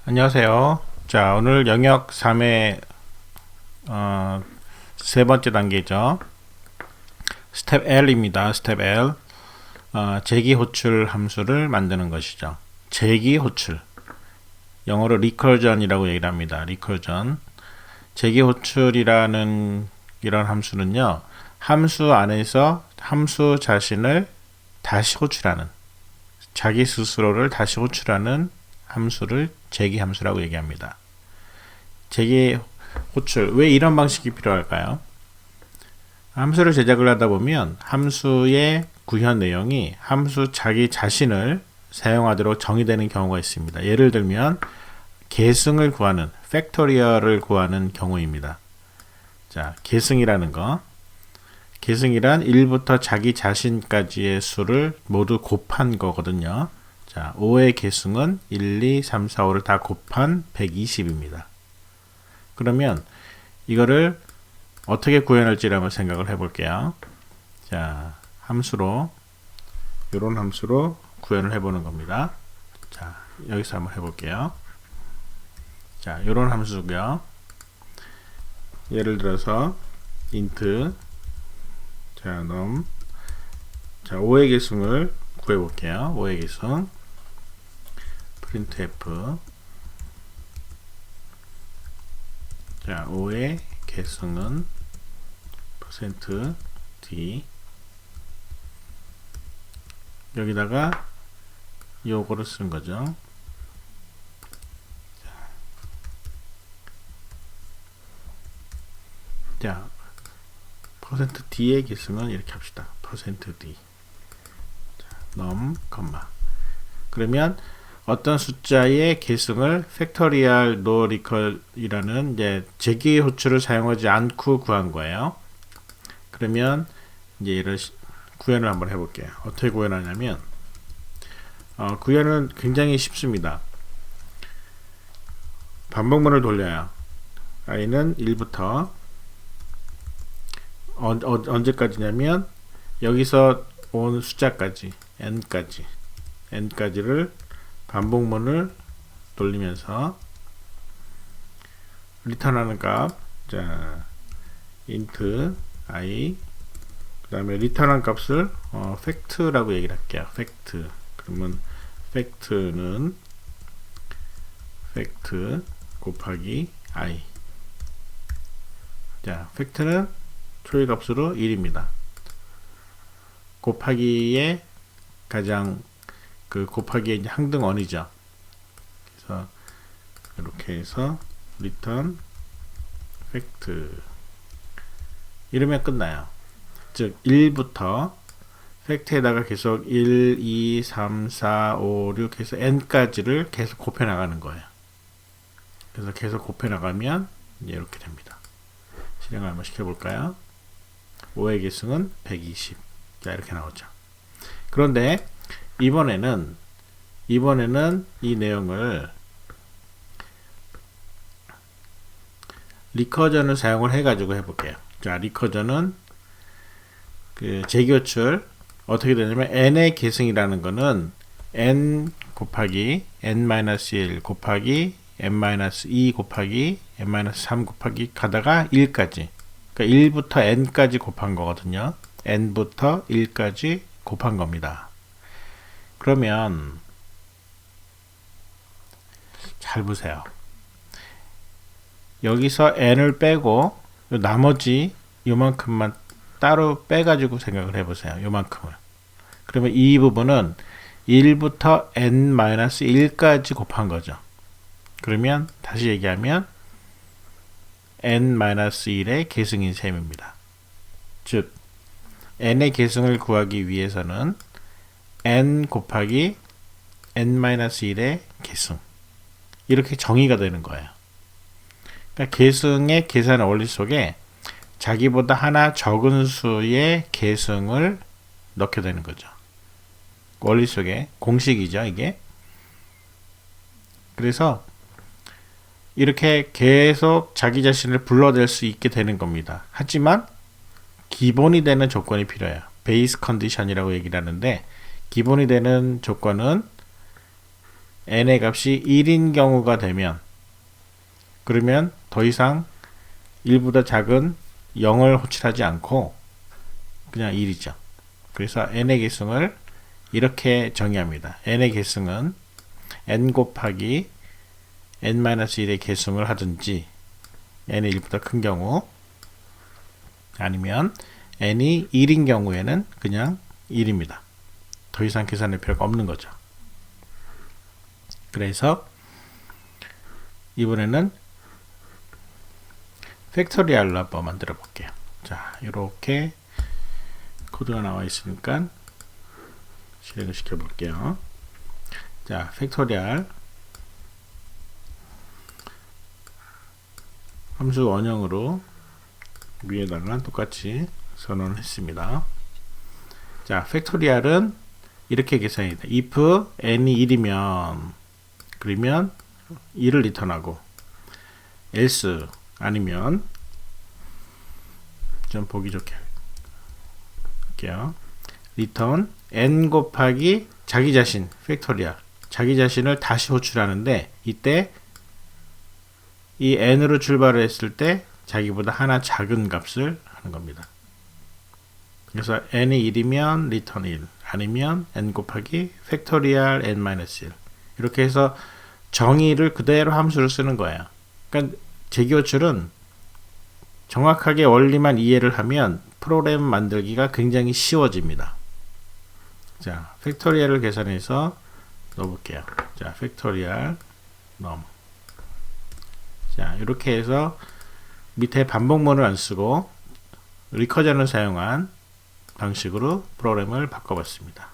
안녕하세요. 자, 오늘 영역 3의 세 번째 단계죠. 스텝 L입니다. 스텝 L. 재기 호출 함수를 만드는 것이죠. 재기 호출. 영어로 recursion이라고 얘기를 합니다. recursion. 재기 호출이라는 이런 함수는요. 함수 안에서 함수 자신을 다시 호출하는, 자기 스스로를 다시 호출하는 함수를 재기 함수라고 얘기합니다. 재기 호출, 왜 이런 방식이 필요할까요? 함수를 제작을 하다 보면 함수의 구현 내용이 함수 자기 자신을 사용하도록 정의되는 경우가 있습니다. 예를 들면 계승을 구하는, 팩토리얼을 구하는 경우입니다. 자, 계승이라는 거. 계승이란 1부터 자기 자신까지의 수를 모두 곱한 거거든요. 자, 5의 계승은 1, 2, 3, 4, 5를 다 곱한 120입니다. 그러면 이거를 어떻게 구현할지 한번 생각을 해볼게요. 자, 함수로, 이런 함수로 구현을 해보는 겁니다. 자, 여기서 한번 해볼게요. 자, 이런 함수고요. 예를 들어서 int 자, num 자, 5의 계승을 구해볼게요. 5의 계승 printf 자, 5의 계승은 %d 여기다가 요거를 쓰는 거죠. 자, %d의 계승은 이렇게 합시다. %d 자, num, 그러면 어떤 숫자의 계승을 팩토리얼 노리컬이라는 이제 재기 호출을 사용하지 않고 구한 거예요. 그러면 이제 이런 구현을 한번 해볼게요. 어떻게 구현하냐면 구현은 굉장히 쉽습니다. 반복문을 돌려요. i는 1부터 언제까지냐면 여기서 온 숫자까지 n까지를 반복문을 돌리면서 리턴하는 값, 자, int i, 그 다음에 리턴한 값을 fact라고 얘기를 할게요. fact. 그러면 fact는 fact 곱하기 i. 자, fact는 초기 값으로 1입니다. 곱하기의 가장 곱하기의 항등원이죠. 그래서 이렇게 해서 return fact 이러면 끝나요. 즉 1부터 팩트에다가 계속 1, 2, 3, 4, 5, 6 해서 n까지를 계속 곱해 나가는 거예요. 그래서 계속 곱해 나가면 이제 이렇게 됩니다. 실행을 한번 시켜볼까요? 5의 계승은 120. 자, 이렇게 나오죠. 그런데 이번에는 이 내용을 리커전을 사용을 해가지고 해볼게요. 자, 리커전은 재기호출 어떻게 되냐면 n의 계승이라는 거는 n 곱하기 n-1 곱하기 n-2 곱하기 n-3 곱하기 가다가 1까지, 그러니까 1부터 n까지 곱한 거거든요. n부터 1까지 곱한 겁니다. 그러면 잘 보세요. 여기서 n을 빼고 나머지 요만큼만 따로 빼가지고 생각을 해보세요. 요만큼을. 그러면 이 부분은 1부터 n-1까지 곱한 거죠. 그러면 다시 얘기하면 n-1의 계승인 셈입니다. 즉 n의 계승을 구하기 위해서는 n 곱하기 n-1의 계승 이렇게 정의가 되는 거예요. 그러니까 계승의 계산 원리 속에 자기보다 하나 적은 수의 계승을 넣게 되는 거죠. 원리 속에 공식이죠, 이게. 그래서 이렇게 계속 자기 자신을 불러댈 수 있게 되는 겁니다. 하지만 기본이 되는 조건이 필요해요. 베이스 컨디션이라고 얘기를 하는데 기본이 되는 조건은 n의 값이 1인 경우가 되면, 그러면 더 이상 1보다 작은 0을 호출하지 않고 그냥 1이죠. 그래서 n의 계승을 이렇게 정의합니다. n의 계승은 n 곱하기 n-1의 계승을 하든지, n이 1보다 큰 경우, 아니면 n이 1인 경우에는 그냥 1입니다. 더 이상 계산할 필요가 없는 거죠. 그래서 이번에는 팩토리얼로 한번 만들어 볼게요. 자, 이렇게 코드가 나와 있으니까 실행을 시켜 볼게요. 자, 팩토리얼 함수 원형으로 위에다가 똑같이 선언을 했습니다. 자, 팩토리얼은 이렇게 계산이 돼. if n이 1이면, 그러면 1을 리턴하고, else 아니면, 좀 보기 좋게 할게요. return n 곱하기 자기 자신, 팩토리얼, 자기 자신을 다시 호출하는데, 이때 이 n으로 출발을 했을 때 자기보다 하나 작은 값을 하는 겁니다. 그래서 n이 1이면 return 1, 아니면 n 곱하기 팩토리얼 n-1, 이렇게 해서 정의를 그대로 함수로 쓰는 거예요. 그러니까 재기호출은 정확하게 원리만 이해를 하면 프로그램 만들기가 굉장히 쉬워집니다. 자, 팩토리얼을 계산해서 넣어볼게요. 자, 팩토리얼 num. 자, 이렇게 해서 밑에 반복문을 안 쓰고 리커전을 사용한 방식으로 프로그램을 바꿔봤습니다.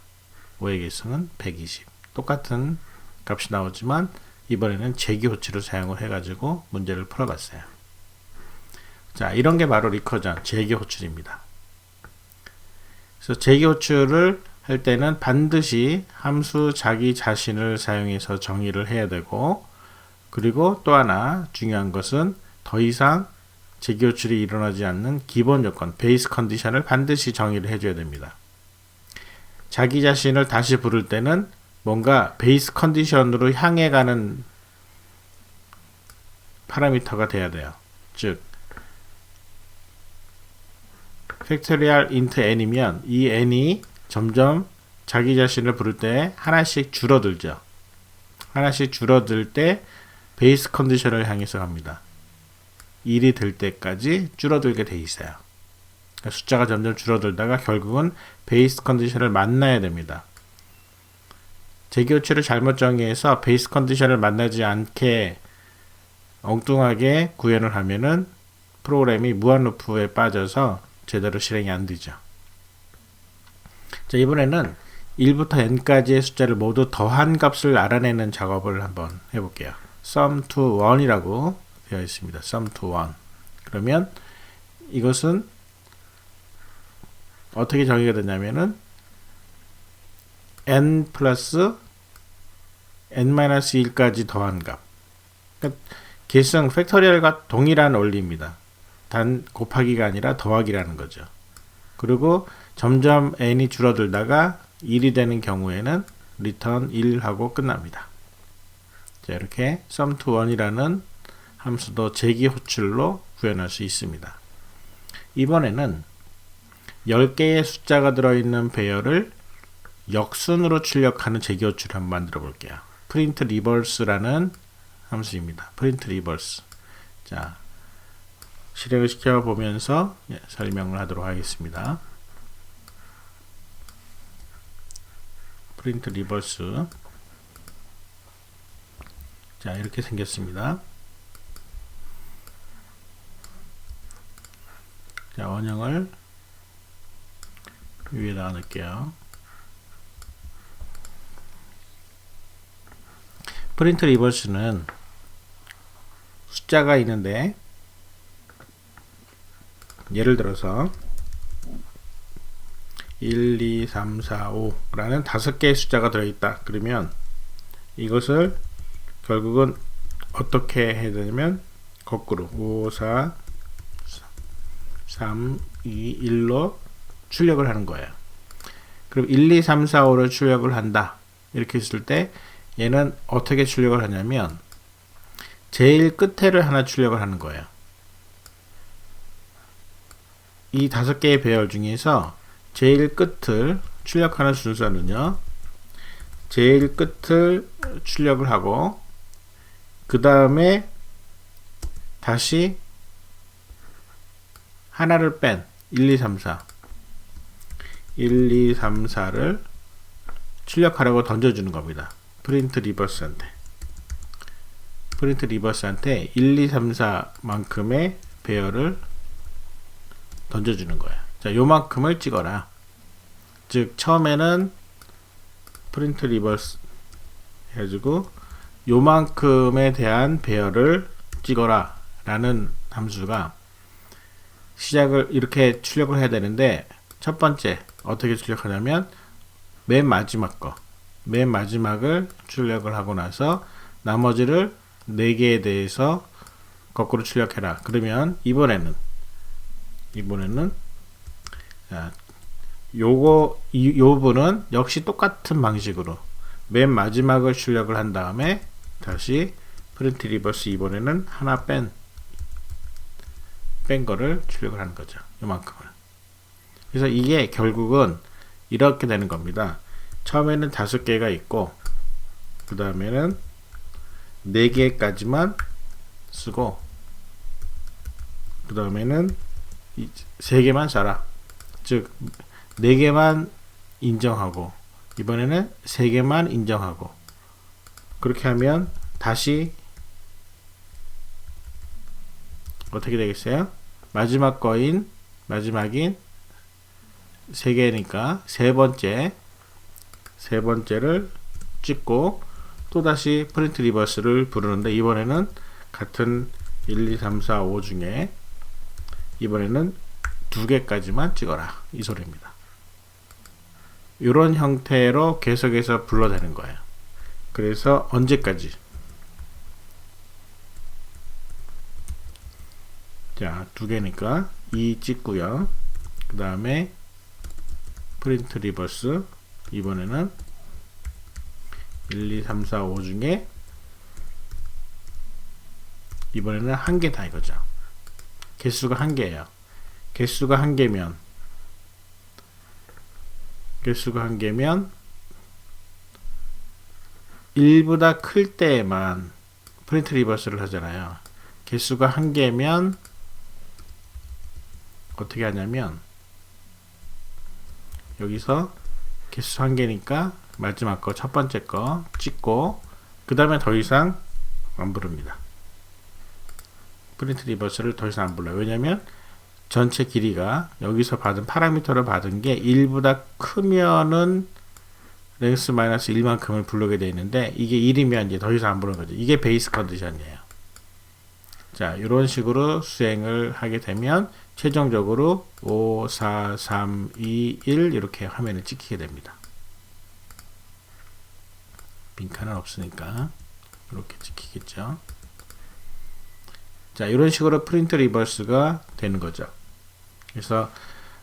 5의 계승은 120. 똑같은 값이 나오지만 이번에는 재기호출을 사용을 해가지고 문제를 풀어봤어요. 자, 이런 게 바로 리커전, 재기호출입니다. 그래서 재기호출을 할 때는 반드시 함수 자기 자신을 사용해서 정의를 해야 되고, 그리고 또 하나 중요한 것은 더 이상 재기호출이 일어나지 않는 기본 조건, 베이스 컨디션을 반드시 정의를 해줘야 됩니다. 자기 자신을 다시 부를 때는 뭔가 베이스 컨디션으로 향해 가는 파라미터가 돼야 돼요. 즉, 팩토리얼 int n이면 이 n이 점점 자기 자신을 부를 때 하나씩 줄어들죠. 하나씩 줄어들 때 베이스 컨디션을 향해서 갑니다. 1이 될 때까지 줄어들게 돼 있어요. 그러니까 숫자가 점점 줄어들다가 결국은 베이스 컨디션을 만나야 됩니다. 재기호출을 잘못 정의해서 베이스 컨디션을 만나지 않게 엉뚱하게 구현을 하면은 프로그램이 무한 루프에 빠져서 제대로 실행이 안 되죠. 자, 이번에는 1부터 n까지의 숫자를 모두 더한 값을 알아내는 작업을 한번 해볼게요. sum to 1이라고 되어 있습니다. sum to 1. 그러면 이것은 어떻게 정의가 되냐면은 n 플러스 n-1까지 더한 값. 그러니까 계승 팩토리얼과 동일한 원리입니다. 단 곱하기가 아니라 더하기라는 거죠. 그리고 점점 n이 줄어들다가 1이 되는 경우에는 return 1하고 끝납니다. 자, 이렇게 sum to 1이라는 함수도 재기호출로 구현할 수 있습니다. 이번에는 10개의 숫자가 들어있는 배열을 역순으로 출력하는 재기호출을 한번 만들어 볼게요. print reverse라는 함수입니다. print reverse. 자, 실행을 시켜보면서 설명을 하도록 하겠습니다. print reverse. 자, 이렇게 생겼습니다. 자, 원형을 위에다 넣을게요. 프린트 리버스는 숫자가 있는데, 예를 들어서 1, 2, 3, 4, 5라는 5개의 숫자가 들어있다. 그러면 이것을 결국은 어떻게 해야 되냐면 거꾸로 5, 4, 3, 2, 1로 출력을 하는 거예요. 그럼 1, 2, 3, 4, 5를 출력을 한다. 이렇게 했을 때 얘는 어떻게 출력을 하냐면 제일 끝에를 하나 출력을 하는 거예요. 이 5개의 배열 중에서 제일 끝을 출력하는 순서는요, 제일 끝을 출력을 하고 그 다음에 다시 하나를 뺀 1, 2, 3, 4 1, 2, 3, 4를 출력하라고 던져주는 겁니다. 프린트 리버스한테 1, 2, 3, 4만큼의 배열을 던져주는 거예요. 자, 요만큼을 찍어라. 즉 처음에는 프린트 리버스 해가지고 요만큼에 대한 배열을 찍어라 라는 함수가 시작을 이렇게 출력을 해야 되는데, 첫 번째 어떻게 출력하냐면 맨 마지막을 출력을 하고 나서 나머지를 4개에 대해서 거꾸로 출력해라. 그러면 이번에는 요 부분은 역시 똑같은 방식으로 맨 마지막을 출력을 한 다음에 다시 프린트 리버스, 이번에는 하나 뺀 거를 출력을 하는 거죠. 요만큼을. 그래서 이게 결국은 이렇게 되는 겁니다. 처음에는 5개가 있고 그 다음에는 4개까지만 쓰고 그 다음에는 3개만 써라. 즉 4개만 인정하고 이번에는 3개만 인정하고, 그렇게 하면 다시 어떻게 되겠어요? 마지막인 3개니까 세 번째를 찍고 또다시 프린트 리버스를 부르는데, 이번에는 같은 1, 2, 3, 4, 5 중에 이번에는 2개까지만 찍어라, 이 소리입니다. 이런 형태로 계속해서 불러대는 거예요. 그래서 언제까지? 자, 2개니까 2 찍고요. 그 다음에 프린트 리버스, 이번에는 1, 2, 3, 4, 5 중에 이번에는 1개다 이거죠. 개수가 1개예요. 개수가 1개면 1보다 클 때에만 프린트 리버스를 하잖아요. 개수가 1개면 어떻게 하냐면 여기서 개수 1개니까 마지막 거, 첫 번째 거 찍고 그 다음에 더 이상 안 부릅니다. 프린트 리버스를 더 이상 안 불러요. 왜냐면 전체 길이가 여기서 받은 파라미터를 받은 게 1보다 크면은 랭스 마이너스 1만큼을 부르게 되어 있는데, 이게 1이면 이제 더 이상 안 부르는 거죠. 이게 베이스 컨디션이에요. 자, 이런 식으로 수행을 하게 되면 최종적으로 5, 4, 3, 2, 1 이렇게 화면을 찍히게 됩니다. 빈칸은 없으니까 이렇게 찍히겠죠. 자, 이런 식으로 프린트 리버스가 되는 거죠. 그래서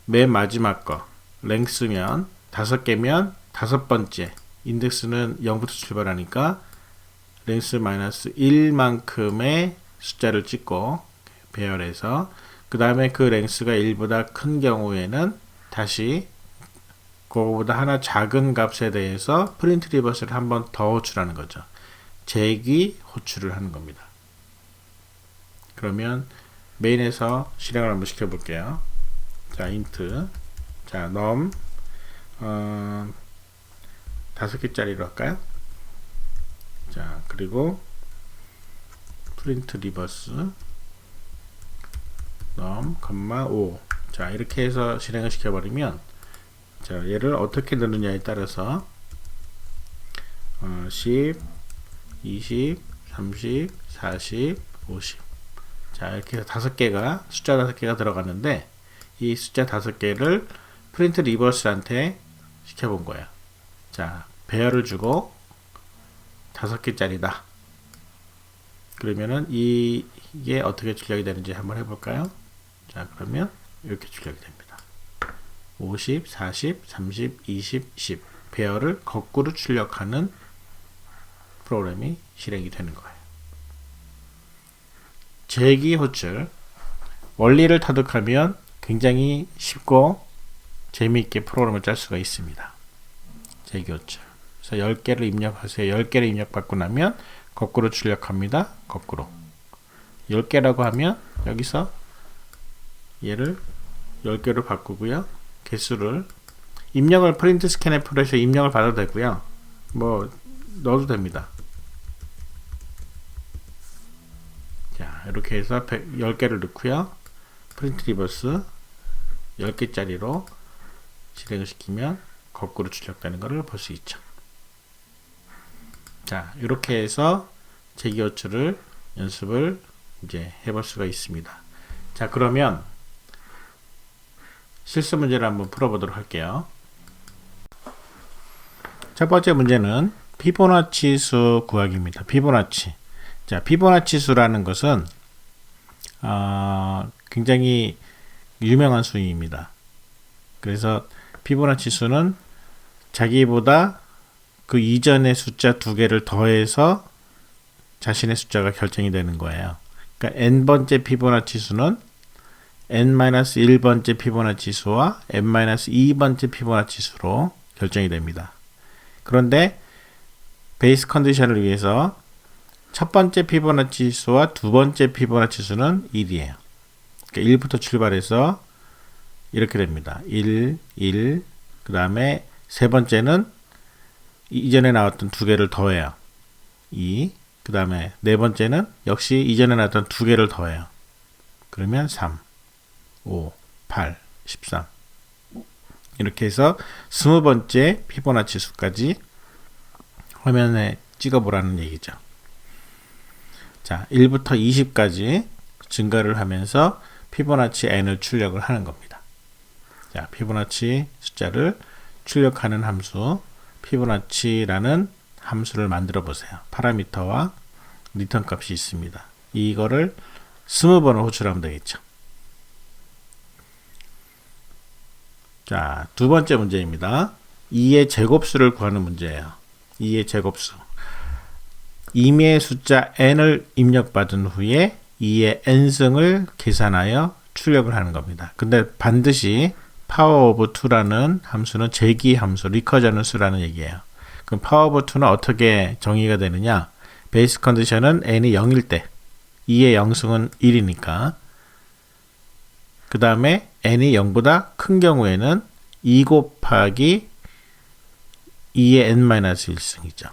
맨 마지막 거 랭스면 5개면 5번째 인덱스는 0부터 출발하니까 랭스 마이너스 1만큼의 숫자를 찍고 배열해서, 그 다음에 그 랭스가 1보다 큰 경우에는 다시 그거보다 하나 작은 값에 대해서 프린트 리버스를 한 번 더 호출하는 거죠. 재기 호출을 하는 겁니다. 그러면 메인에서 실행을 한번 시켜볼게요. 자, int, 자, num 5개짜리로 할까요? 자, 그리고 프린트 리버스 num, 5. 자, 이렇게 해서 실행을 시켜버리면, 자, 얘를 어떻게 넣느냐에 따라서 10, 20, 30, 40, 50. 자, 이렇게 해서 숫자 5개가 들어갔는데, 이 숫자 5개를 프린트 리버스한테 시켜본 거예요. 자, 배열을 주고 5개짜리다. 그러면은 이게 어떻게 출력이 되는지 한번 해볼까요? 자, 그러면 이렇게 출력이 됩니다. 50, 40, 30, 20, 10. 배열을 거꾸로 출력하는 프로그램이 실행이 되는 거예요. 제기 호출. 원리를 터득하면 굉장히 쉽고 재미있게 프로그램을 짤 수가 있습니다. 제기 호출. 그래서 10개를 입력하세요. 10개를 입력받고 나면 거꾸로 출력합니다. 거꾸로. 10개라고 하면 여기서 얘를 10개로 바꾸고요. 개수를 입력을 프린트 스캔F로 해서 입력을 받아도 되고요. 뭐 넣어도 됩니다. 자, 이렇게 해서 10개를 넣고요. 프린트 리버스 10개짜리로 실행을 시키면 거꾸로 출력되는 것을 볼 수 있죠. 자, 이렇게 해서 제기 호출을 연습을 이제 해볼 수가 있습니다. 자, 그러면 실수 문제를 한번 풀어보도록 할게요. 첫 번째 문제는 피보나치 수 구하기입니다. 피보나치. 자, 피보나치 수라는 것은 굉장히 유명한 수입니다. 그래서 피보나치 수는 자기보다 그 이전의 숫자 2개를 더해서 자신의 숫자가 결정이 되는 거예요. 그러니까 n번째 피보나치 수는 n-1번째 피보나치 수와 n-2번째 피보나치 수로 결정이 됩니다. 그런데 베이스 컨디션을 위해서 첫 번째 피보나치 수와 두 번째 피보나치 수는 1이에요. 그러니까 1부터 출발해서 이렇게 됩니다. 1, 1, 그 다음에 세 번째는 이전에 나왔던 2개를 더해요. 2, 그 다음에 네 번째는 역시 이전에 나왔던 2개를 더해요. 그러면 3, 5, 8, 13 이렇게 해서 20번째 피보나치 수까지 화면에 찍어보라는 얘기죠. 자, 1부터 20까지 증가를 하면서 피보나치 n을 출력을 하는 겁니다. 자, 피보나치 숫자를 출력하는 함수 피보나치라는 함수를 만들어 보세요. 파라미터와 리턴 값이 있습니다. 이거를 20번을 호출하면 되겠죠. 자, 두 번째 문제입니다. 2의 제곱수를 구하는 문제예요. 2의 제곱수. 임의의 숫자 n을 입력받은 후에 2의 n승을 계산하여 출력을 하는 겁니다. 근데 반드시 power of 2라는 함수는 제기 함수, 리커전수라는 얘기예요. 그럼 power of 2는 어떻게 정의가 되느냐? 베이스 컨디션은 n이 0일 때 2의 0승은 1이니까 그 다음에 n이 0보다 큰 경우에는 2 곱하기 2의 n-1승이죠.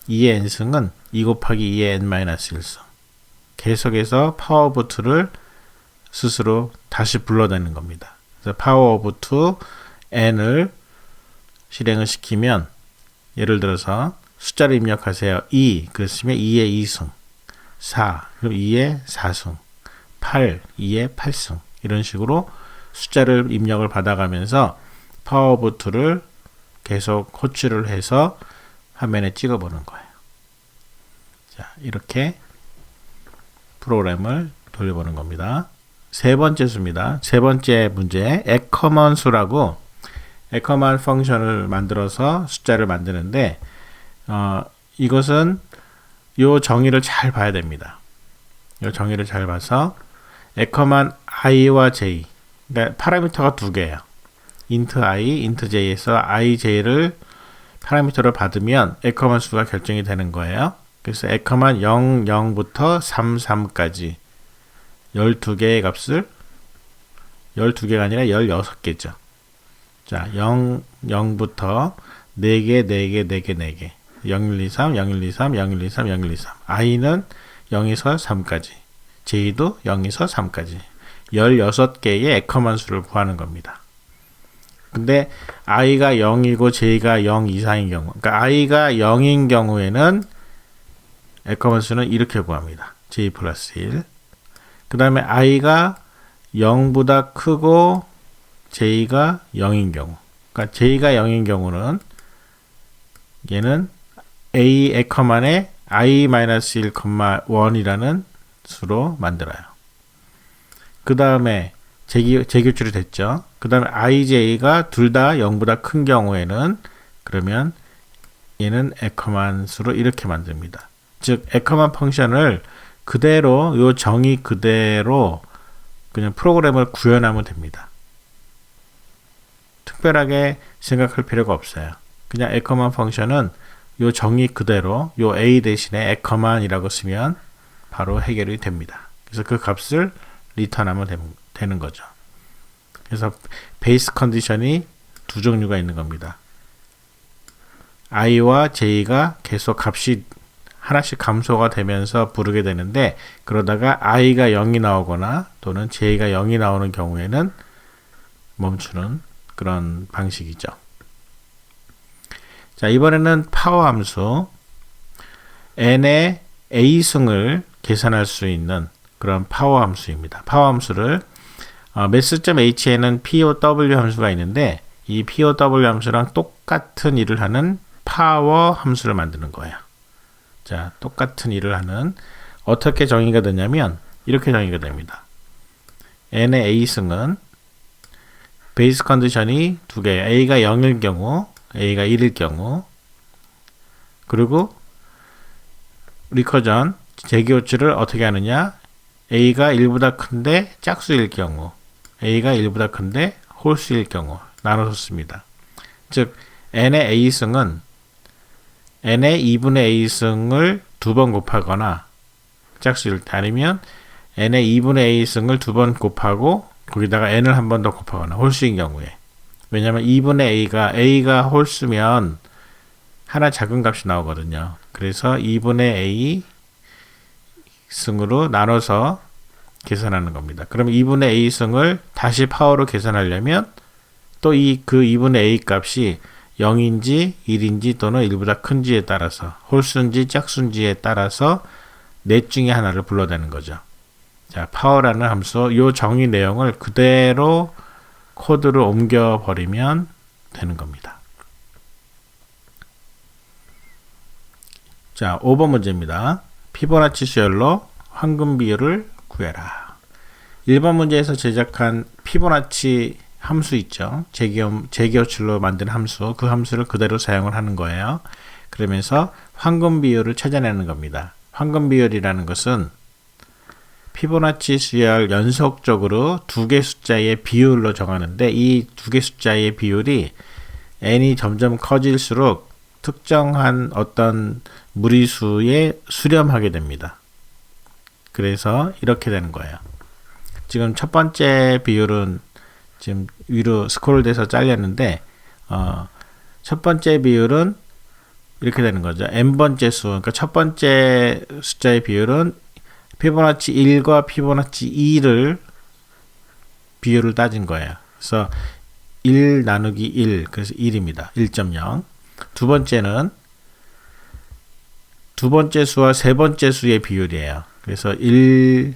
2의 n승은 2 곱하기 2의 n-1승. 계속해서 power of 2를 스스로 다시 불러내는 겁니다. 그래서 power of 2 n을 실행을 시키면 예를 들어서 숫자를 입력하세요. 2, 그랬으면 2의 2승, 4, 그럼 2의 4승, 8, 2의 8승 이런 식으로 숫자를 입력을 받아가면서 power of 2를 계속 호출을 해서 화면에 찍어보는 거예요. 자, 이렇게 프로그램을 돌려보는 겁니다. 세 번째 수입니다. 세 번째 문제, 에커먼 수라고 에커먼 펑션을 만들어서 숫자를 만드는데 이것은 요 정의를 잘 봐야 됩니다. 요 정의를 잘 봐서 에커먼 i와 j, 그러니까 파라미터가 두 개예요. int i, int j에서 i, j를 파라미터를 받으면 에커먼 수가 결정이 되는 거예요. 그래서 에커먼 0, 0부터 3, 3까지 12개의 값을 12개가 아니라 16개죠. 자, 0, 0부터 4개, 4개, 4개, 4개 0, 1, 2, 3, 0, 1, 2, 3, 0, 1, 2, 3, 0, 1, 2, 3 i는 0에서 3까지 j도 0에서 3까지 16개의 에커먼 수를 구하는 겁니다. 근데 i가 0이고 j가 0 이상인 경우, 그러니까 i가 0인 경우에는 에커먼 수는 이렇게 구합니다. j 플러스 1. 그 다음에 i가 0보다 크고 j가 0인 경우, 그러니까 j가 0인 경우는 얘는 a 에커만에 i-1,1이라는 수로 만들어요. 그 다음에 재교출이 됐죠. 그 다음에 ij가 둘 다 0보다 큰 경우에는 그러면 얘는 에커만수로 이렇게 만듭니다. 즉 에커만 펑션을 그대로 요 정의 그대로 그냥 프로그램을 구현하면 됩니다. 특별하게 생각할 필요가 없어요. 그냥 에커만 펑션은 요 정의 그대로 요 a 대신에 에커만이라고 쓰면 바로 해결이 됩니다. 그래서 그 값을 리턴하면 되는 거죠. 그래서 베이스 컨디션이 두 종류가 있는 겁니다. i와 j가 계속 값이 하나씩 감소가 되면서 부르게 되는데, 그러다가 i가 0이 나오거나 또는 j가 0이 나오는 경우에는 멈추는 그런 방식이죠. 자, 이번에는 파워 함수 n의 a승을 계산할 수 있는 그런 파워 함수입니다. 파워 함수를 math.h에는 POW 함수가 있는데, 이 POW 함수랑 똑같은 일을 하는 파워 함수를 만드는 거예요. 자, 똑같은 일을 하는, 어떻게 정의가 되냐면 이렇게 정의가 됩니다. n의 a승은 베이스 컨디션이 두 개, a가 0일 경우, a가 1일 경우, 그리고 리커전 재기호출을 어떻게 하느냐, a가 1보다 큰데 짝수일 경우, a가 1보다 큰데 홀수일 경우 나눠서 씁니다. 즉 n의 a승은 n의 2분의 a승을 두 번 곱하거나 짝수일 때, 아니면 n의 2분의 a승을 두 번 곱하고 거기다가 n을 한 번 더 곱하거나 홀수인 경우에, 왜냐하면 2분의 a가 홀수면 하나 작은 값이 나오거든요. 그래서 2분의 a 승으로 나눠서 계산하는 겁니다. 그럼 2분의 a 승을 다시 파워로 계산하려면 또 그 2분의 a 값이 0인지 1인지 또는 1보다 큰지에 따라서, 홀수인지 짝수인지에 따라서 넷 중에 하나를 불러대는 거죠. 자, 파워라는 함수, 이 정의 내용을 그대로 코드로 옮겨버리면 되는 겁니다. 자, 5번 문제입니다. 피보나치 수열로 황금 비율을 구해라. 1번 문제에서 제작한 피보나치 함수 있죠. 재기호출로 만든 함수, 그 함수를 그대로 사용을 하는 거예요. 그러면서 황금 비율을 찾아내는 겁니다. 황금 비율이라는 것은 피보나치 수열 연속적으로 두 개 숫자의 비율로 정하는데, 이 두 개 숫자의 비율이 n이 점점 커질수록 특정한 어떤 무리수에 수렴하게 됩니다. 그래서 이렇게 되는 거예요. 지금 첫 번째 비율은 지금 위로 스크롤돼서 잘렸는데, 첫 번째 비율은 이렇게 되는 거죠. n번째 수, 그러니까 첫 번째 숫자의 비율은 피보나치 1과 피보나치 2를 비율을 따진 거예요. 그래서 1 나누기 1, 그래서 1입니다. 1.0. 두 번째는 두 번째 수와 세 번째 수의 비율이에요. 그래서 1,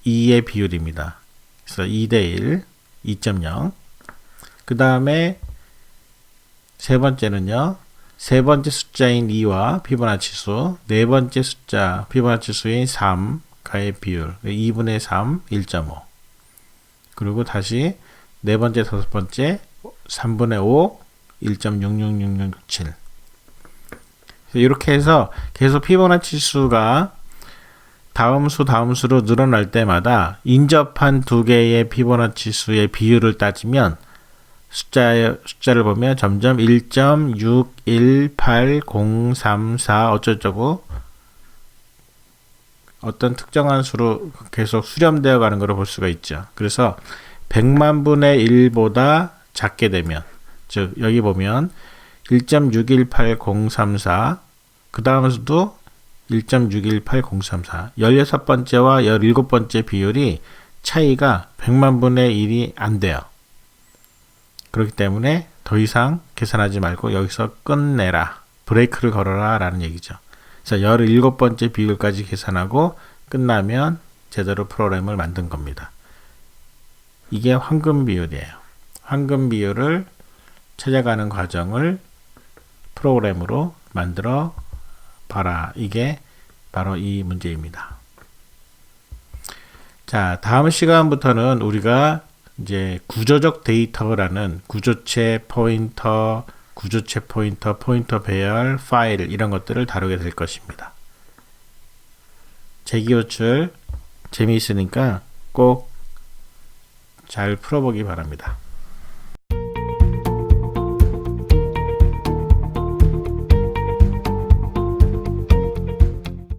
2의 비율입니다. 그래서 2대1, 2.0. 그 다음에 세 번째는요, 세 번째 숫자인 2와 피보나치 수, 네 번째 숫자 피보나치 수인 3가의 비율 2분의 3, 1.5. 그리고 다시 네 번째, 다섯 번째 3분의 5, 1.66667. 이렇게 해서 계속 피보나치 수가 다음 수로 늘어날 때마다 인접한 두 개의 피보나치 수의 비율을 따지면 숫자를 보면 점점 1.61834 어쩌고 어떤 특정한 수로 계속 수렴되어 가는 것을 볼 수가 있죠. 그래서 100만 분의 1보다 작게 되면, 즉 여기 보면 1.618034, 그 다음 수도 1.618034, 16번째와 17번째 비율이 차이가 100만 분의 1이 안 돼요. 그렇기 때문에 더 이상 계산하지 말고 여기서 끝내라, 브레이크를 걸어라 라는 얘기죠. 그래서 17번째 비율까지 계산하고 끝나면 제대로 프로그램을 만든 겁니다. 이게 황금 비율이에요. 황금 비율을 찾아가는 과정을 프로그램으로 만들어 봐라. 이게 바로 이 문제입니다. 자, 다음 시간부터는 우리가 이제 구조적 데이터라는 구조체, 포인터, 구조체 포인터, 포인터 배열, 파일 이런 것들을 다루게 될 것입니다. 재기호출 재미있으니까 꼭 잘 풀어보기 바랍니다.